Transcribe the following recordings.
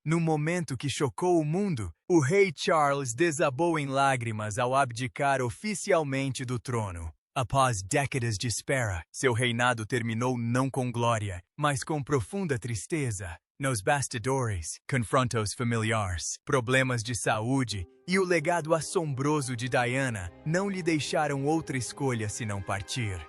No momento que chocou o mundo, o rei Charles desabou em lágrimas ao abdicar oficialmente do trono. Após décadas de espera, seu reinado terminou não com glória, mas com profunda tristeza. Nos bastidores, confrontos familiares, problemas de saúde e o legado assombroso de Diana não lhe deixaram outra escolha senão partir.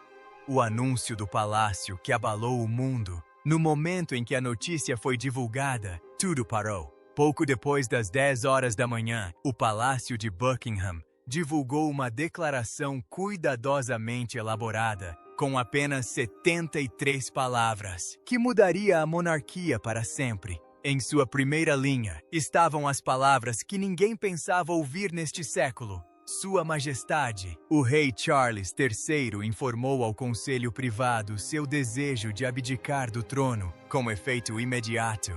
O anúncio do palácio que abalou o mundo. No momento em que a notícia foi divulgada, tudo parou. Pouco depois das 10 horas da manhã, o Palácio de Buckingham divulgou uma declaração cuidadosamente elaborada, com apenas 73 palavras, que mudaria a monarquia para sempre. Em sua primeira linha, estavam as palavras que ninguém pensava ouvir neste século. Sua Majestade, o rei Charles III informou ao Conselho Privado seu desejo de abdicar do trono, com efeito imediato.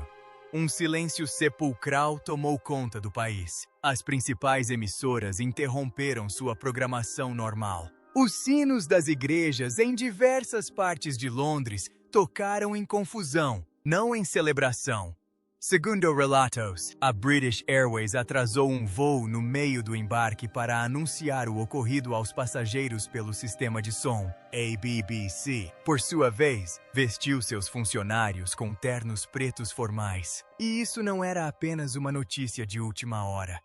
Um silêncio sepulcral tomou conta do país. As principais emissoras interromperam sua programação normal. Os sinos das igrejas em diversas partes de Londres tocaram em confusão, não em celebração. Segundo relatos, a British Airways atrasou um voo no meio do embarque para anunciar o ocorrido aos passageiros pelo sistema de som. A BBC, por sua vez, vestiu seus funcionários com ternos pretos formais. E isso não era apenas uma notícia de última hora.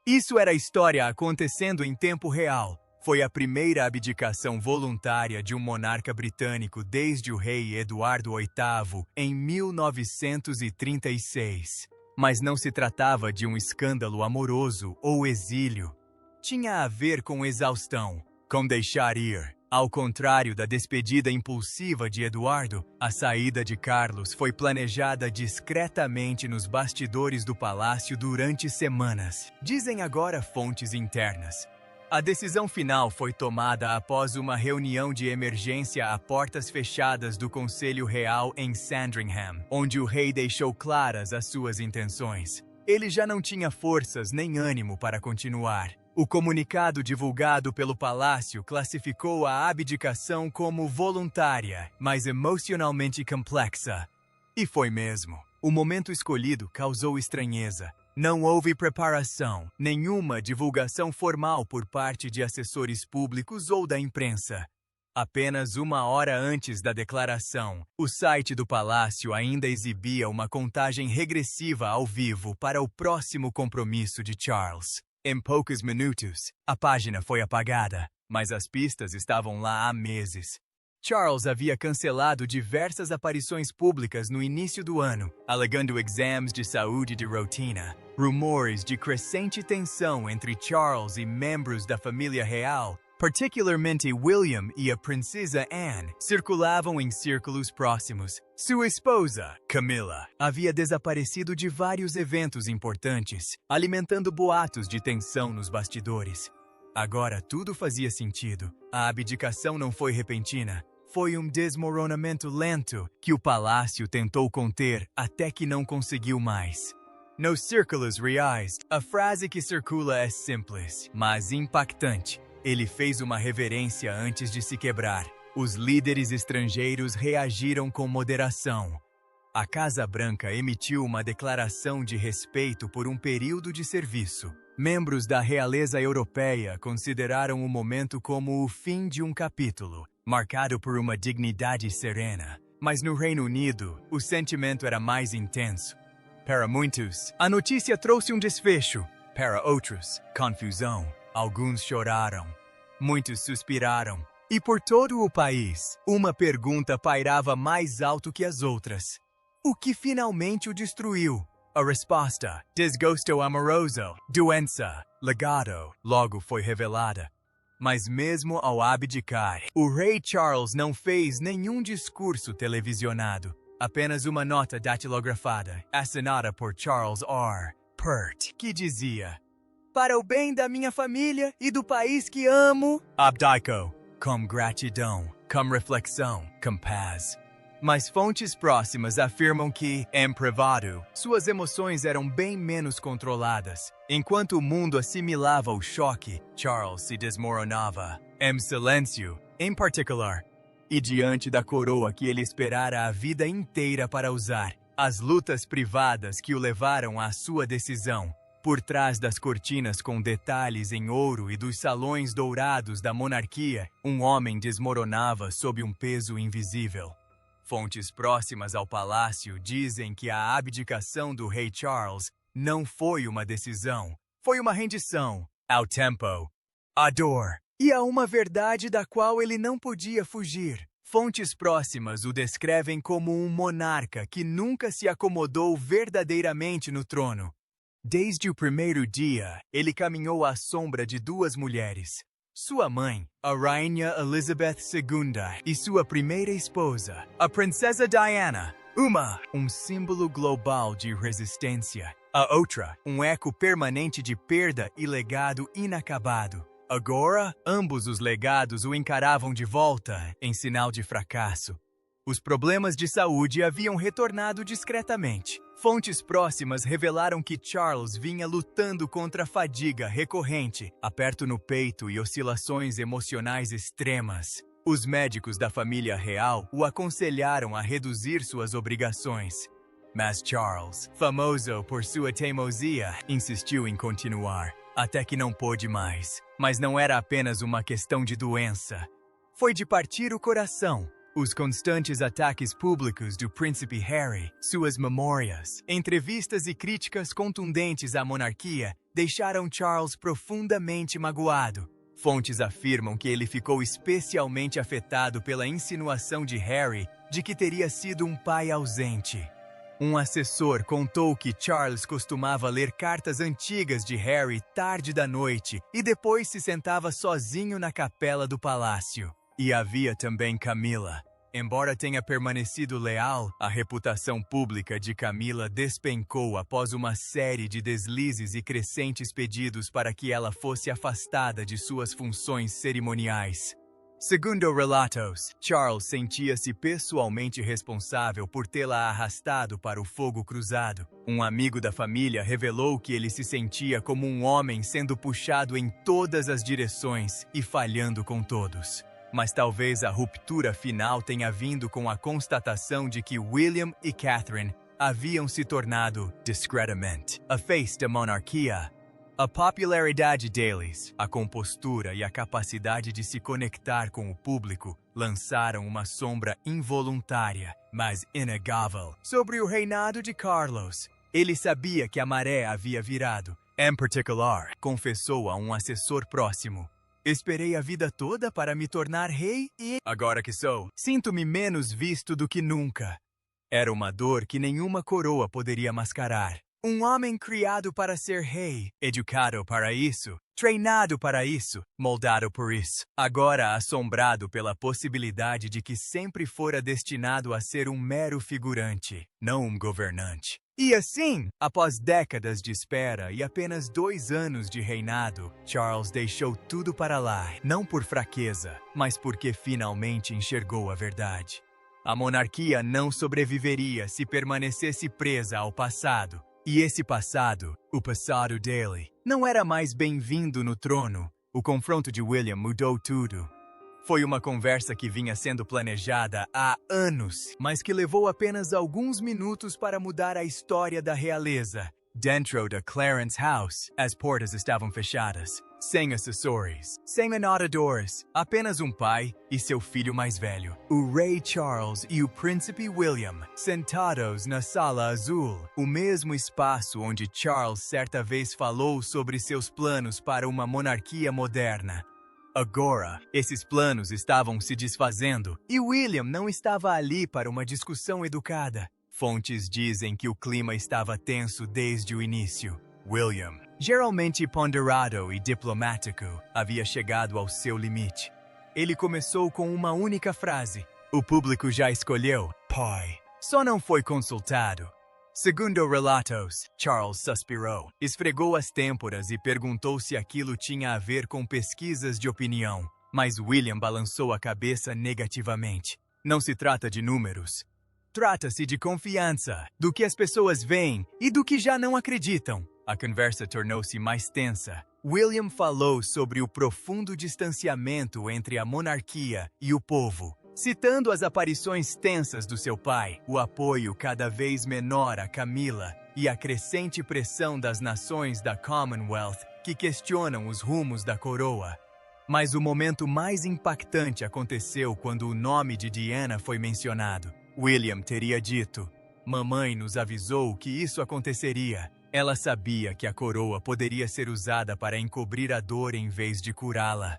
Isso era história acontecendo em tempo real. Foi a primeira abdicação voluntária de um monarca britânico desde o rei Eduardo VIII em 1936. Mas não se tratava de um escândalo amoroso ou exílio. Tinha a ver com exaustão, com deixar ir. Ao contrário da despedida impulsiva de Eduardo, a saída de Carlos foi planejada discretamente nos bastidores do palácio durante semanas. Dizem agora fontes internas. A decisão final foi tomada após uma reunião de emergência a portas fechadas do Conselho Real em Sandringham, onde o rei deixou claras as suas intenções. Ele já não tinha forças nem ânimo para continuar. O comunicado divulgado pelo palácio classificou a abdicação como voluntária, mas emocionalmente complexa. E foi mesmo. O momento escolhido causou estranheza. Não houve preparação, nenhuma divulgação formal por parte de assessores públicos ou da imprensa. Apenas uma hora antes da declaração, o site do palácio ainda exibia uma contagem regressiva ao vivo para o próximo compromisso de Charles. Em poucos minutos, a página foi apagada, mas as pistas estavam lá há meses. Charles havia cancelado diversas aparições públicas no início do ano, alegando exames de saúde de rotina. Rumores de crescente tensão entre Charles e membros da família real, particularmente William e a princesa Anne, circulavam em círculos próximos. Sua esposa, Camilla, havia desaparecido de vários eventos importantes, alimentando boatos de tensão nos bastidores. Agora tudo fazia sentido. A abdicação não foi repentina. Foi um desmoronamento lento que o palácio tentou conter até que não conseguiu mais. Nos círculos reais, a frase que circula é simples, mas impactante. Ele fez uma reverência antes de se quebrar. Os líderes estrangeiros reagiram com moderação. A Casa Branca emitiu uma declaração de respeito por um período de serviço. Membros da realeza europeia consideraram o momento como o fim de um capítulo, marcado por uma dignidade serena. Mas no Reino Unido, o sentimento era mais intenso. Para muitos, a notícia trouxe um desfecho. Para outros, confusão. Alguns choraram. Muitos suspiraram. E por todo o país, uma pergunta pairava mais alto que as outras. O que finalmente o destruiu? A resposta, desgosto amoroso, doença, legado, logo foi revelada. Mas mesmo ao abdicar, o rei Charles não fez nenhum discurso televisionado. Apenas uma nota datilografada, assinada por Charles R. Pert, que dizia: "Para o bem da minha família e do país que amo, abdico, com gratidão, com reflexão, com paz." Mas fontes próximas afirmam que, em privado, suas emoções eram bem menos controladas. Enquanto o mundo assimilava o choque, Charles se desmoronava, em silêncio, em particular. E diante da coroa que ele esperara a vida inteira para usar, As lutas privadas que o levaram à sua decisão. Por trás das cortinas com detalhes em ouro e dos salões dourados da monarquia, um homem desmoronava sob um peso invisível. Fontes próximas ao palácio dizem que a abdicação do rei Charles não foi uma decisão, foi uma rendição ao tempo, à dor e a uma verdade da qual ele não podia fugir. Fontes próximas o descrevem como um monarca que nunca se acomodou verdadeiramente no trono. Desde o primeiro dia, ele caminhou à sombra de duas mulheres. Sua mãe, a Rainha Elizabeth II, e sua primeira esposa, a Princesa Diana. Um símbolo global de resistência. A outra, um eco permanente de perda e legado inacabado. Agora, ambos os legados o encaravam de volta, em sinal de fracasso. Os problemas de saúde haviam retornado discretamente. Fontes próximas revelaram que Charles vinha lutando contra a fadiga recorrente, aperto no peito e oscilações emocionais extremas. Os médicos da família real o aconselharam a reduzir suas obrigações. Mas Charles, famoso por sua teimosia, insistiu em continuar, até que não pôde mais. Mas não era apenas uma questão de doença. Foi de partir o coração. Os constantes ataques públicos do príncipe Harry, suas memórias, entrevistas e críticas contundentes à monarquia deixaram Charles profundamente magoado. Fontes afirmam que ele ficou especialmente afetado pela insinuação de Harry de que teria sido um pai ausente. Um assessor contou que Charles costumava ler cartas antigas de Harry tarde da noite e depois se sentava sozinho na capela do palácio. E havia também Camila. Embora tenha permanecido leal, a reputação pública de Camila despencou após uma série de deslizes e crescentes pedidos para que ela fosse afastada de suas funções cerimoniais. Segundo relatos, Charles sentia-se pessoalmente responsável por tê-la arrastado para o fogo cruzado. Um amigo da família revelou que ele se sentia como um homem sendo puxado em todas as direções e falhando com todos. Mas talvez a ruptura final tenha vindo com a constatação de que William e Catherine haviam se tornado, discretamente, a face da monarquia. A popularidade deles, a compostura e a capacidade de se conectar com o público lançaram uma sombra involuntária, mas inegável, sobre o reinado de Carlos. Ele sabia que a maré havia virado. Em particular, confessou a um assessor próximo. Esperei a vida toda para me tornar rei e, agora que sou, sinto-me menos visto do que nunca. Era uma dor que nenhuma coroa poderia mascarar. Um homem criado para ser rei, educado para isso, treinado para isso, moldado por isso. Agora assombrado pela possibilidade de que sempre fora destinado a ser um mero figurante, não um governante. E assim, após décadas de espera e apenas 2 anos de reinado, Charles deixou tudo para lá, não por fraqueza, mas porque finalmente enxergou a verdade. A monarquia não sobreviveria se permanecesse presa ao passado. E esse passado, o passado dele, não era mais bem-vindo no trono. O confronto de William mudou tudo. Foi uma conversa que vinha sendo planejada há anos, mas que levou apenas alguns minutos para mudar a história da realeza. Dentro da Clarence House, as portas estavam fechadas, sem assessores, sem anotadores, apenas um pai e seu filho mais velho, o rei Charles e o príncipe William, sentados na sala azul, o mesmo espaço onde Charles certa vez falou sobre seus planos para uma monarquia moderna. Agora, esses planos estavam se desfazendo e William não estava ali para uma discussão educada. Fontes dizem que o clima estava tenso desde o início. William, geralmente ponderado e diplomático, havia chegado ao seu limite. Ele começou com uma única frase. O público já escolheu, pai. Só não foi consultado. Segundo relatos, Charles suspirou, esfregou as têmporas e perguntou se aquilo tinha a ver com pesquisas de opinião. Mas William balançou a cabeça negativamente. Não se trata de números. Trata-se de confiança, do que as pessoas veem e do que já não acreditam. A conversa tornou-se mais tensa. William falou sobre o profundo distanciamento entre a monarquia e o povo. citando as aparições tensas do seu pai, o apoio cada vez menor a Camila e a crescente pressão das nações da Commonwealth que questionam os rumos da coroa. Mas o momento mais impactante aconteceu quando o nome de Diana foi mencionado. William teria dito: "Mamãe nos avisou que isso aconteceria." Ela sabia que a coroa poderia ser usada para encobrir a dor em vez de curá-la.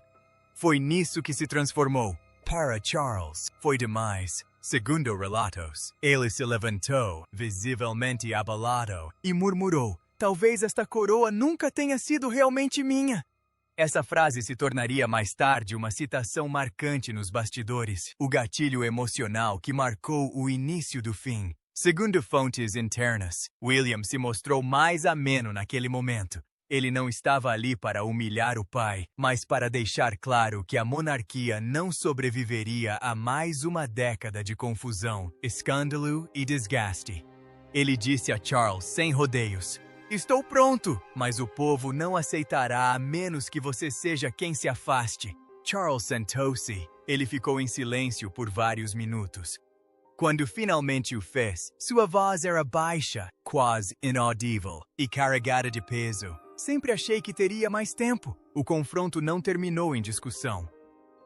Foi nisso que se transformou. Para Charles, foi demais. Segundo relatos, ele se levantou, visivelmente abalado, e murmurou: "Talvez esta coroa nunca tenha sido realmente minha." Essa frase se tornaria mais tarde uma citação marcante nos bastidores, o gatilho emocional que marcou o início do fim. Segundo fontes internas, William se mostrou mais ameno naquele momento. Ele não estava ali para humilhar o pai, mas para deixar claro que a monarquia não sobreviveria a mais uma década de confusão, escândalo e desgaste. Ele disse a Charles sem rodeios: "Estou pronto, mas o povo não aceitará a menos que você seja quem se afaste." Charles sentou-se. Ele ficou em silêncio por vários minutos. Quando finalmente o fez, sua voz era baixa, quase inaudível, e carregada de peso. "Sempre achei que teria mais tempo." O confronto não terminou em discussão.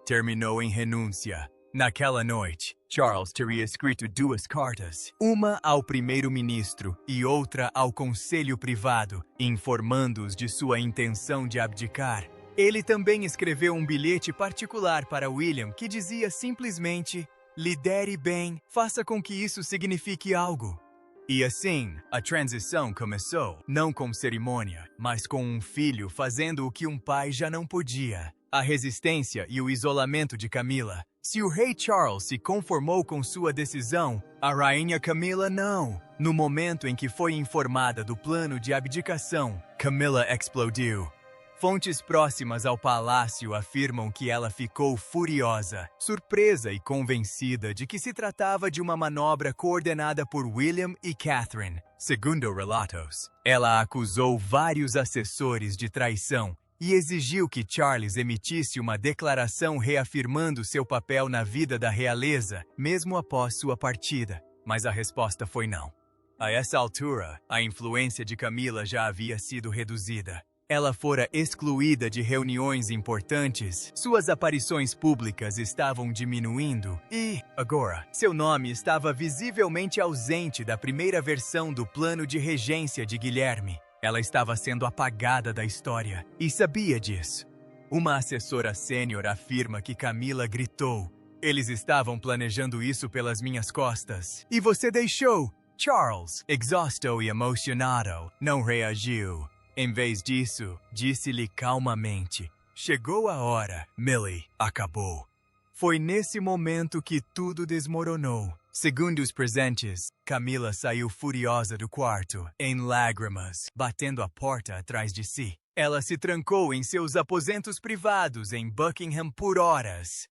Terminou em renúncia. Naquela noite, Charles teria escrito 2 cartas, uma ao primeiro-ministro e outra ao conselho privado, informando-os de sua intenção de abdicar. Ele também escreveu um bilhete particular para William que dizia simplesmente: "Lidere bem, faça com que isso signifique algo." E assim, a transição começou, não com cerimônia, mas com um filho fazendo o que um pai já não podia. A resistência e o isolamento de Camila. Se o rei Charles se conformou com sua decisão, a rainha Camila não. No momento em que foi informada do plano de abdicação, Camila explodiu. Fontes próximas ao palácio afirmam que ela ficou furiosa, surpresa e convencida de que se tratava de uma manobra coordenada por William e Catherine. Segundo relatos, ela acusou vários assessores de traição e exigiu que Charles emitisse uma declaração reafirmando seu papel na vida da realeza, mesmo após sua partida. Mas a resposta foi não. A essa altura, a influência de Camila já havia sido reduzida. Ela fora excluída de reuniões importantes, suas aparições públicas estavam diminuindo e, agora, seu nome estava visivelmente ausente da primeira versão do plano de regência de Guilherme. Ela estava sendo apagada da história e sabia disso. Uma assessora sênior afirma que Camila gritou: "Eles estavam planejando isso pelas minhas costas. E você deixou." Charles, exausto e emocionado, não reagiu. Em vez disso, disse-lhe calmamente: "Chegou a hora, Millie, acabou." Foi nesse momento que tudo desmoronou. Segundo os presentes, Camila saiu furiosa do quarto, em lágrimas, batendo a porta atrás de si. Ela se trancou em seus aposentos privados em Buckingham por horas.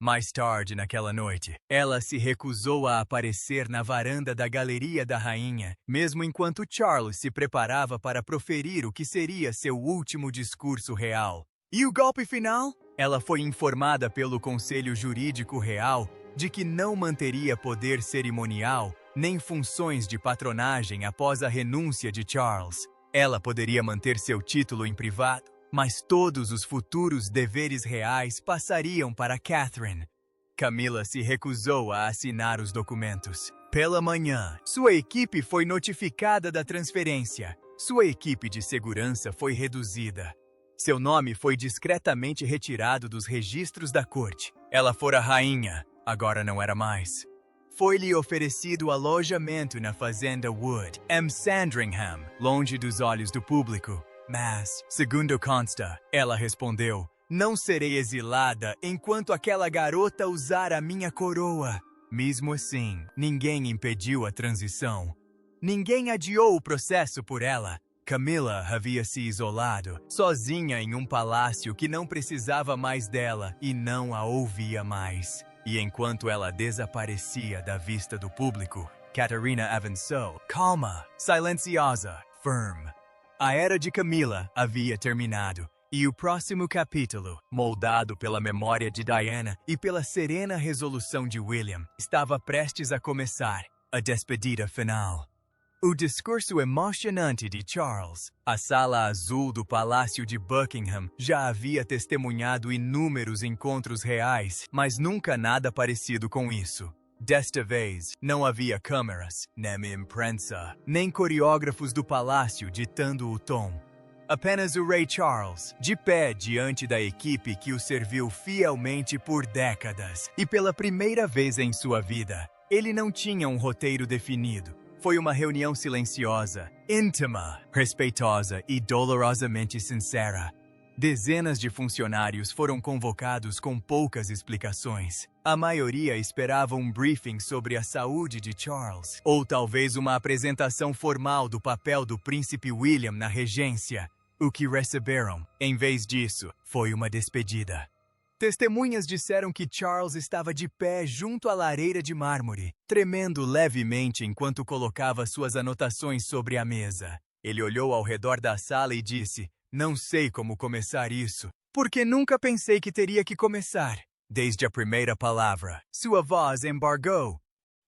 Mais tarde naquela noite, ela se recusou a aparecer na varanda da Galeria da Rainha, mesmo enquanto Charles se preparava para proferir o que seria seu último discurso real. E o golpe final? Ela foi informada pelo Conselho Jurídico Real de que não manteria poder cerimonial nem funções de patronagem após a renúncia de Charles. Ela poderia manter seu título em privado, mas todos os futuros deveres reais passariam para Catherine. Camila se recusou a assinar os documentos. Pela manhã, sua equipe foi notificada da transferência. Sua equipe de segurança foi reduzida. Seu nome foi discretamente retirado dos registros da corte. Ela fora rainha, agora não era mais. Foi-lhe oferecido alojamento na fazenda Wood, em Sandringham, longe dos olhos do público. Mas, segundo consta, ela respondeu: "Não serei exilada enquanto aquela garota usar a minha coroa." Mesmo assim, ninguém impediu a transição. Ninguém adiou o processo por ela. Camila havia se isolado, sozinha em um palácio que não precisava mais dela e não a ouvia mais. E enquanto ela desaparecia da vista do público, Caterina avançou, calma, silenciosa, firme. A era de Camila havia terminado, E o próximo capítulo, moldado pela memória de Diana e pela serena resolução de William, estava prestes a começar, a despedida final. O discurso emocionante de Charles. A sala azul do Palácio de Buckingham já havia testemunhado inúmeros encontros reais, mas nunca nada parecido com isso. Desta vez, não havia câmeras, nem imprensa, nem coreógrafos do palácio ditando o tom. Apenas o rei Charles, de pé diante da equipe que o serviu fielmente por décadas. E pela primeira vez em sua vida, ele não tinha um roteiro definido. Foi uma reunião silenciosa, íntima, respeitosa e dolorosamente sincera. Dezenas de funcionários foram convocados com poucas explicações. A maioria esperava um briefing sobre a saúde de Charles, ou talvez uma apresentação formal do papel do príncipe William na regência. O que receberam, em vez disso, foi uma despedida. Testemunhas disseram que Charles estava de pé junto à lareira de mármore, tremendo levemente enquanto colocava suas anotações sobre a mesa. Ele olhou ao redor da sala e disse: "Não sei como começar isso, porque nunca pensei que teria que começar." Desde a primeira palavra, sua voz embargou.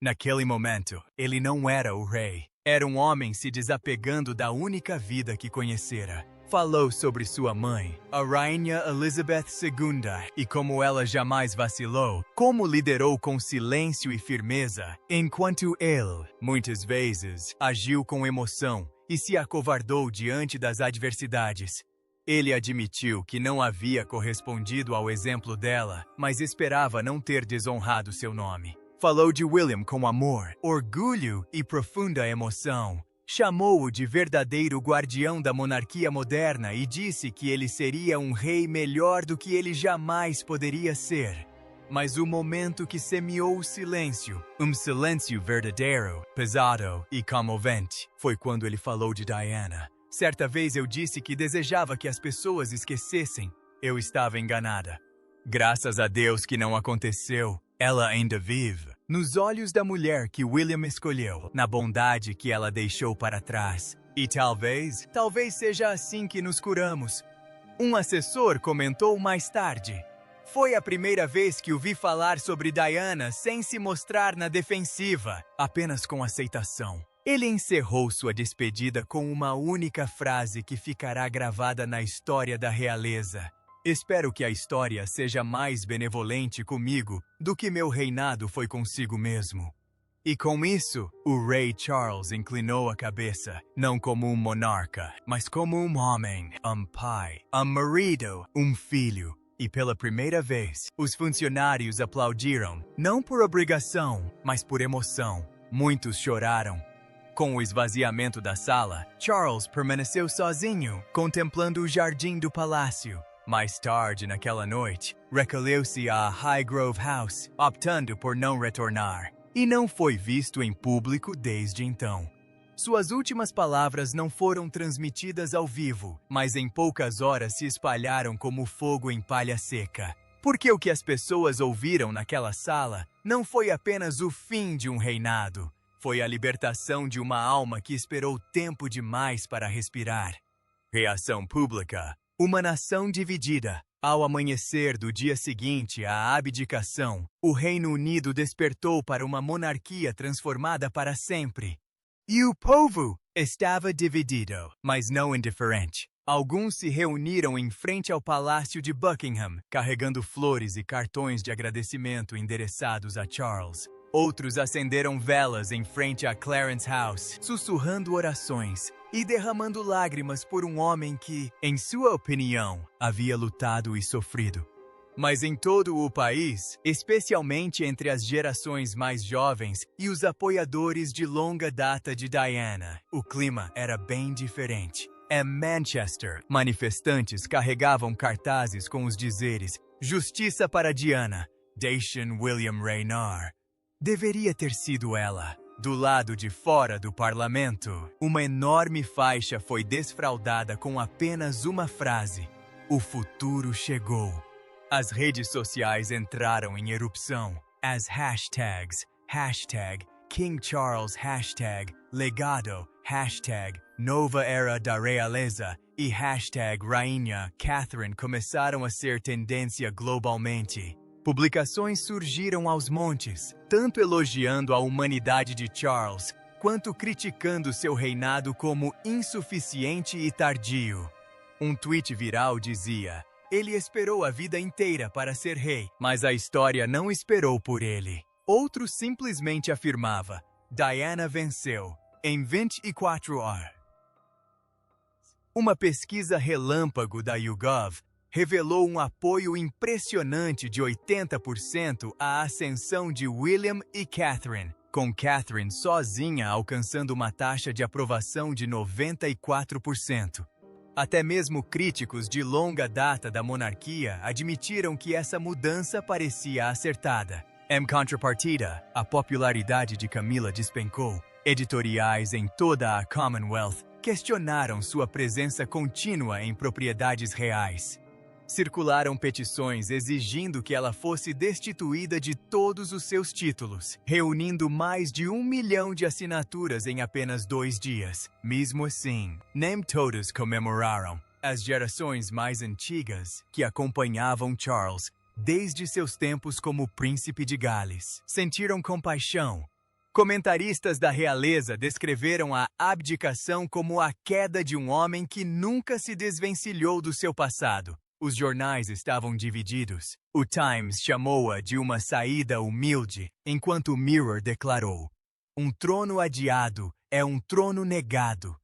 Naquele momento, ele não era o rei. Era um homem se desapegando da única vida que conhecera. Falou sobre sua mãe, a Rainha Elizabeth II, e como ela jamais vacilou, como liderou com silêncio e firmeza, enquanto ele, muitas vezes, agiu com emoção e se acovardou diante das adversidades. Ele admitiu que não havia correspondido ao exemplo dela, mas esperava não ter desonrado seu nome. Falou de William com amor, orgulho e profunda emoção. Chamou-o de verdadeiro guardião da monarquia moderna e disse que ele seria um rei melhor do que ele jamais poderia ser. Mas o momento que semeou o silêncio, um silêncio verdadeiro, pesado e comovente, foi quando ele falou de Diana. Certa vez eu disse que desejava que as pessoas esquecessem. Eu estava enganada. Graças a Deus que não aconteceu. Ela ainda vive. Nos olhos da mulher que William escolheu, na bondade que ela deixou para trás. E talvez seja assim que nos curamos. Um assessor comentou mais tarde. Foi a primeira vez que o vi falar sobre Diana sem se mostrar na defensiva, apenas com aceitação. Ele encerrou sua despedida com uma única frase que ficará gravada na história da realeza. Espero que a história seja mais benevolente comigo do que meu reinado foi consigo mesmo. E com isso, o rei Charles inclinou a cabeça, não como um monarca, mas como um homem, um pai, um marido, um filho. E pela primeira vez, os funcionários aplaudiram, não por obrigação, mas por emoção. Muitos choraram. Com o esvaziamento da sala, Charles permaneceu sozinho, contemplando o jardim do palácio. Mais tarde naquela noite, recolheu-se à Highgrove House, optando por não retornar, e não foi visto em público desde então. Suas últimas palavras não foram transmitidas ao vivo, mas em poucas horas se espalharam como fogo em palha seca. Porque o que as pessoas ouviram naquela sala não foi apenas o fim de um reinado, foi a libertação de uma alma que esperou tempo demais para respirar. Reação pública. Uma nação dividida. Ao amanhecer do dia seguinte à abdicação, o Reino Unido despertou para uma monarquia transformada para sempre. E o povo estava dividido, mas não indiferente. Alguns se reuniram em frente ao Palácio de Buckingham, carregando flores e cartões de agradecimento endereçados a Charles. Outros acenderam velas em frente a Clarence House, sussurrando orações e derramando lágrimas por um homem que, em sua opinião, havia lutado e sofrido. Mas em todo o país, especialmente entre as gerações mais jovens e os apoiadores de longa data de Diana, o clima era bem diferente. Em Manchester, manifestantes carregavam cartazes com os dizeres "Justiça para Diana, deixem William reinar." Deveria ter sido ela. Do lado de fora do parlamento, uma enorme faixa foi desfraldada com apenas uma frase: "O futuro chegou." As redes sociais entraram em erupção. As hashtags, #King Charles, #Legado, Nova Era da Realeza e hashtag Rainha Catherine começaram a ser tendência globalmente. Publicações surgiram aos montes, tanto elogiando a humanidade de Charles, quanto criticando seu reinado como insuficiente e tardio. Um tweet viral dizia: "Ele esperou a vida inteira para ser rei, mas a história não esperou por ele." Outro simplesmente afirmava: "Diana venceu em 24 horas." Uma pesquisa relâmpago da YouGov revelou um apoio impressionante de 80% à ascensão de William e Catherine, com Catherine sozinha alcançando uma taxa de aprovação de 94%. Até mesmo críticos de longa data da monarquia admitiram que essa mudança parecia acertada. Em contrapartida, a popularidade de Camila despencou. Editoriais em toda a Commonwealth questionaram sua presença contínua em propriedades reais. Circularam petições exigindo que ela fosse destituída de todos os seus títulos, reunindo mais de 1 milhão de assinaturas em apenas 2 dias. Mesmo assim, nem todos comemoraram. As gerações mais antigas, que acompanhavam Charles desde seus tempos como príncipe de Gales, sentiram compaixão. Comentaristas da realeza descreveram a abdicação como a queda de um homem que nunca se desvencilhou do seu passado. Os jornais estavam divididos. O Times chamou-a de uma saída humilde, enquanto o Mirror declarou: "Um trono adiado é um trono negado."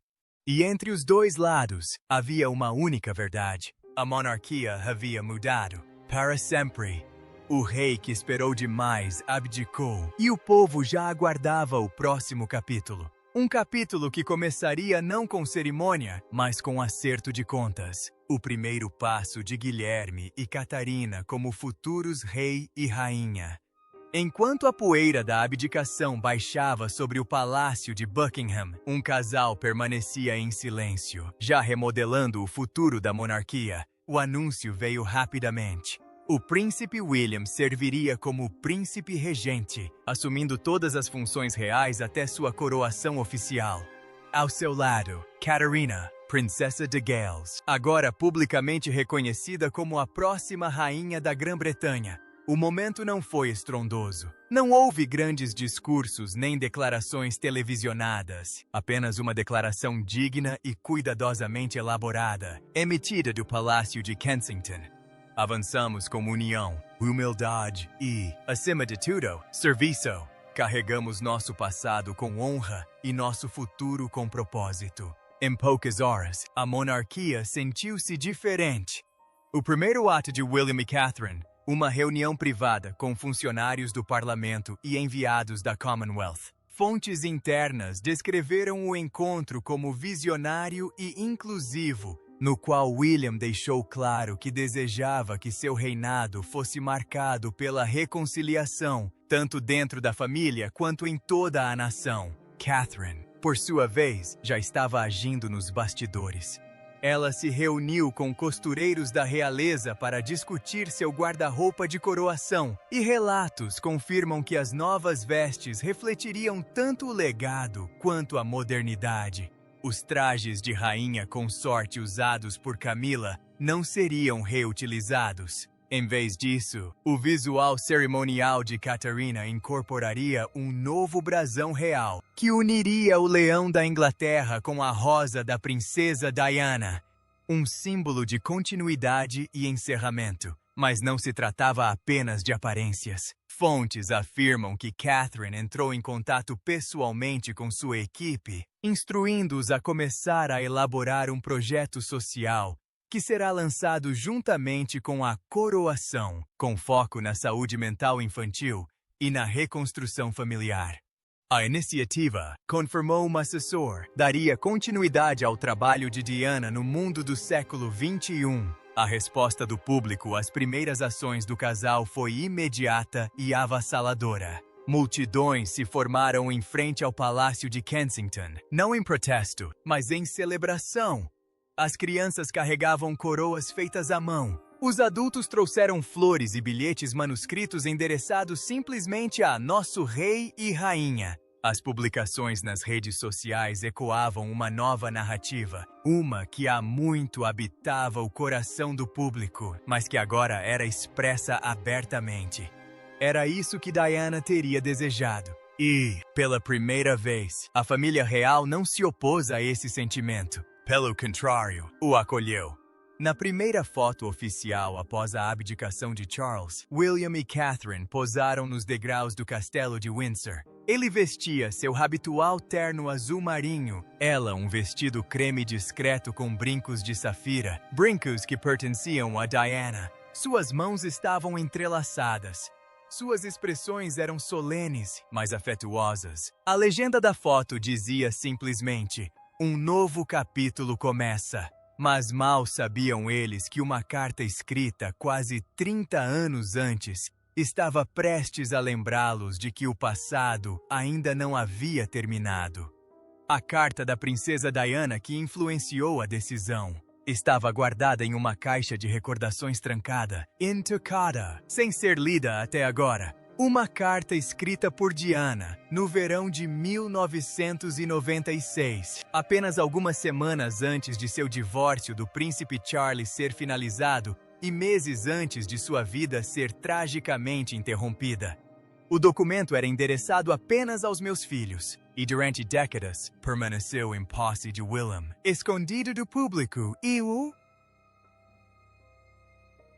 E entre os dois lados havia uma única verdade: a monarquia havia mudado para sempre. O rei que esperou demais abdicou, e o povo já aguardava o próximo capítulo. Um capítulo que começaria não com cerimônia, mas com acerto de contas. O primeiro passo de Guilherme e Catarina como futuros rei e rainha. Enquanto a poeira da abdicação baixava sobre o palácio de Buckingham, um casal permanecia em silêncio, já remodelando o futuro da monarquia. O anúncio veio rapidamente. O príncipe William serviria como príncipe regente, assumindo todas as funções reais até sua coroação oficial. Ao seu lado, Catarina, princesa de Gales, agora publicamente reconhecida como a próxima rainha da Grã-Bretanha. O momento não foi estrondoso. Não houve grandes discursos nem declarações televisionadas. Apenas uma declaração digna e cuidadosamente elaborada, emitida do Palácio de Kensington. Avançamos com união, humildade e, acima de tudo, serviço. Carregamos nosso passado com honra e nosso futuro com propósito. Em poucas horas, a monarquia sentiu-se diferente. O primeiro ato de William e Catherine, uma reunião privada com funcionários do parlamento e enviados da Commonwealth. Fontes internas descreveram o encontro como visionário e inclusivo, no qual William deixou claro que desejava que seu reinado fosse marcado pela reconciliação, tanto dentro da família quanto em toda a nação. Catherine, por sua vez, já estava agindo nos bastidores. Ela se reuniu com costureiros da realeza para discutir seu guarda-roupa de coroação, e relatos confirmam que as novas vestes refletiriam tanto o legado quanto a modernidade. Os trajes de rainha consorte usados por Camila não seriam reutilizados. Em vez disso, o visual cerimonial de Catarina incorporaria um novo brasão real, que uniria o leão da Inglaterra com a rosa da princesa Diana. Um símbolo de continuidade e encerramento. Mas não se tratava apenas de aparências. Fontes afirmam que Catherine entrou em contato pessoalmente com sua equipe, instruindo-os a começar a elaborar um projeto social que será lançado juntamente com a coroação, com foco na saúde mental infantil e na reconstrução familiar. A iniciativa, confirmou um assessor, daria continuidade ao trabalho de Diana no mundo do século XXI. A resposta do público às primeiras ações do casal foi imediata e avassaladora. Multidões se formaram em frente ao Palácio de Kensington, não em protesto, mas em celebração. As crianças carregavam coroas feitas à mão. Os adultos trouxeram flores e bilhetes manuscritos endereçados simplesmente a Nosso Rei e Rainha. As publicações nas redes sociais ecoavam uma nova narrativa, uma que há muito habitava o coração do público, mas que agora era expressa abertamente. Era isso que Diana teria desejado. E, pela primeira vez, a família real não se opôs a esse sentimento. Pelo contrário, o acolheu. Na primeira foto oficial após a abdicação de Charles, William e Catherine posaram nos degraus do castelo de Windsor. Ele vestia seu habitual terno azul marinho, ela um vestido creme discreto com brincos de safira, brincos que pertenciam a Diana. Suas mãos estavam entrelaçadas. Suas expressões eram solenes, mas afetuosas. A legenda da foto dizia simplesmente: "Um novo capítulo começa." Mas mal sabiam eles que uma carta escrita quase 30 anos antes estava prestes a lembrá-los de que o passado ainda não havia terminado. A carta da princesa Diana que influenciou a decisão estava guardada em uma caixa de recordações trancada, intocada, sem ser lida até agora. Uma carta escrita por Diana, no verão de 1996, apenas algumas semanas antes de seu divórcio do príncipe Charles ser finalizado e meses antes de sua vida ser tragicamente interrompida. O documento era endereçado apenas aos meus filhos, e durante décadas permaneceu em posse de William, escondido do público e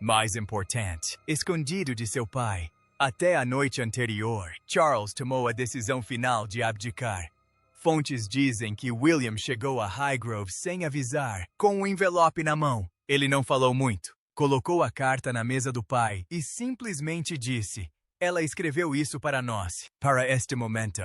mais importante, escondido de seu pai. Até a noite anterior, Charles tomou a decisão final de abdicar. Fontes dizem que William chegou a Highgrove sem avisar, com um envelope na mão. Ele não falou muito, colocou a carta na mesa do pai e simplesmente disse: "Ela escreveu isso para nós, para este momento."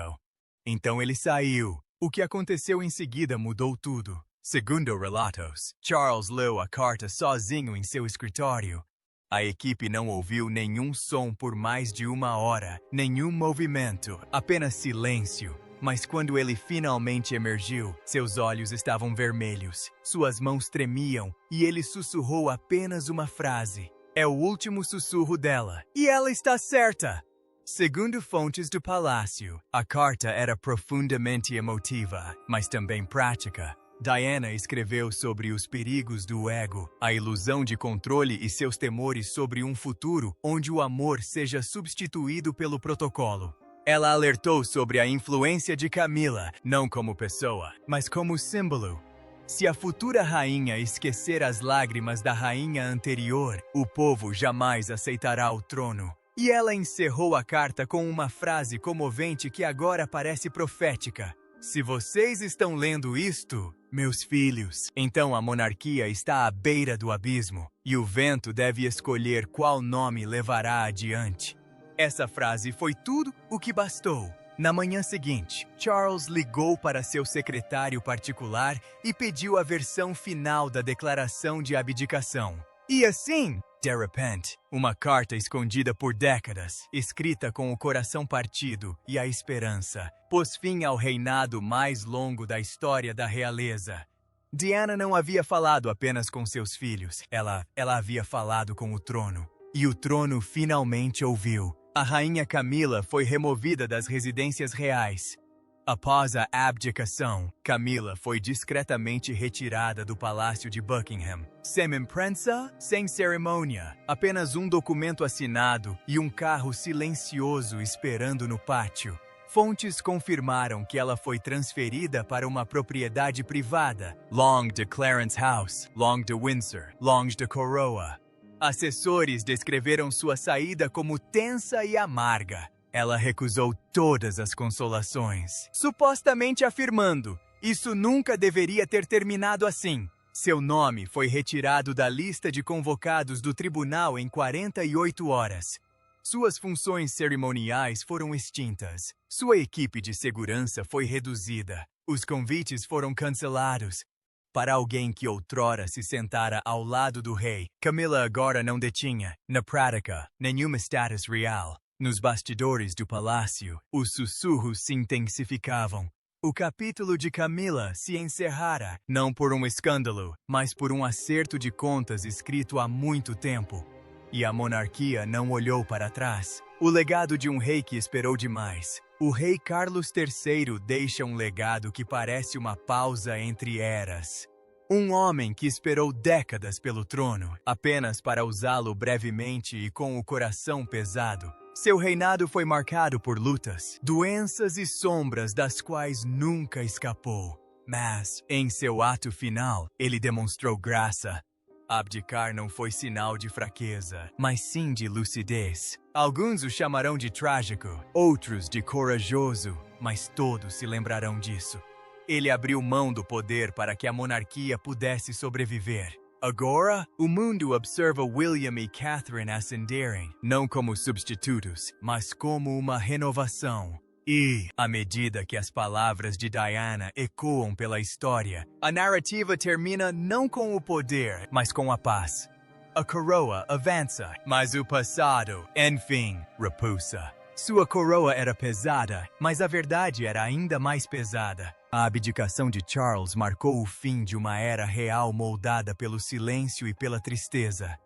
Então ele saiu. O que aconteceu em seguida mudou tudo. Segundo relatos, Charles leu a carta sozinho em seu escritório. A equipe não ouviu nenhum som por mais de 1 hora, nenhum movimento, apenas silêncio. Mas quando ele finalmente emergiu, seus olhos estavam vermelhos, suas mãos tremiam e ele sussurrou apenas uma frase. É o último sussurro dela. E ela está certa! Segundo fontes do palácio, a carta era profundamente emotiva, mas também prática. Diana escreveu sobre os perigos do ego, a ilusão de controle e seus temores sobre um futuro onde o amor seja substituído pelo protocolo. Ela alertou sobre a influência de Camilla, não como pessoa, mas como símbolo. Se a futura rainha esquecer as lágrimas da rainha anterior, o povo jamais aceitará o trono. E ela encerrou a carta com uma frase comovente que agora parece profética. Se vocês estão lendo isto, meus filhos, então a monarquia está à beira do abismo, e o vento deve escolher qual nome levará adiante. Essa frase foi tudo o que bastou. Na manhã seguinte, Charles ligou para seu secretário particular e pediu a versão final da declaração de abdicação. E assim, de repente, uma carta escondida por décadas, escrita com o coração partido e a esperança, pôs fim ao reinado mais longo da história da realeza. Diana não havia falado apenas com seus filhos, ela havia falado com o trono. E o trono finalmente ouviu. A rainha Camila foi removida das residências reais. Após a abdicação, Camila foi discretamente retirada do palácio de Buckingham. Sem imprensa, sem cerimônia, apenas um documento assinado e um carro silencioso esperando no pátio. Fontes confirmaram que ela foi transferida para uma propriedade privada, Long de Clarence House, Long de Windsor, Long de Coroa. Assessores descreveram sua saída como tensa e amarga. Ela recusou todas as consolações, supostamente afirmando: isso nunca deveria ter terminado assim. Seu nome foi retirado da lista de convocados do tribunal em 48 horas. Suas funções cerimoniais foram extintas. Sua equipe de segurança foi reduzida. Os convites foram cancelados. Para alguém que outrora se sentara ao lado do rei, Camila agora não detinha, na prática, nenhum status real. Nos bastidores do palácio, os sussurros se intensificavam. O capítulo de Camila se encerrara, não por um escândalo, mas por um acerto de contas escrito há muito tempo. E a monarquia não olhou para trás. O legado de um rei que esperou demais. O rei Carlos III deixa um legado que parece uma pausa entre eras. Um homem que esperou décadas pelo trono, apenas para usá-lo brevemente e com o coração pesado. Seu reinado foi marcado por lutas, doenças e sombras das quais nunca escapou. Mas, em seu ato final, ele demonstrou graça. Abdicar não foi sinal de fraqueza, mas sim de lucidez. Alguns o chamarão de trágico, outros de corajoso, mas todos se lembrarão disso. Ele abriu mão do poder para que a monarquia pudesse sobreviver. Agora, o mundo observa William e Catherine ascenderem, não como substitutos, mas como uma renovação. E, à medida que as palavras de Diana ecoam pela história, a narrativa termina não com o poder, mas com a paz. A coroa avança, mas o passado, enfim, repousa. Sua coroa era pesada, mas a verdade era ainda mais pesada. A abdicação de Charles marcou o fim de uma era real moldada pelo silêncio e pela tristeza.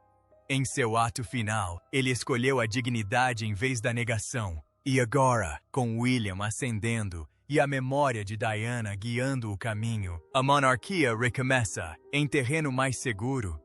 Em seu ato final, ele escolheu a dignidade em vez da negação. E agora, com William ascendendo e a memória de Diana guiando o caminho, a monarquia recomeça em terreno mais seguro,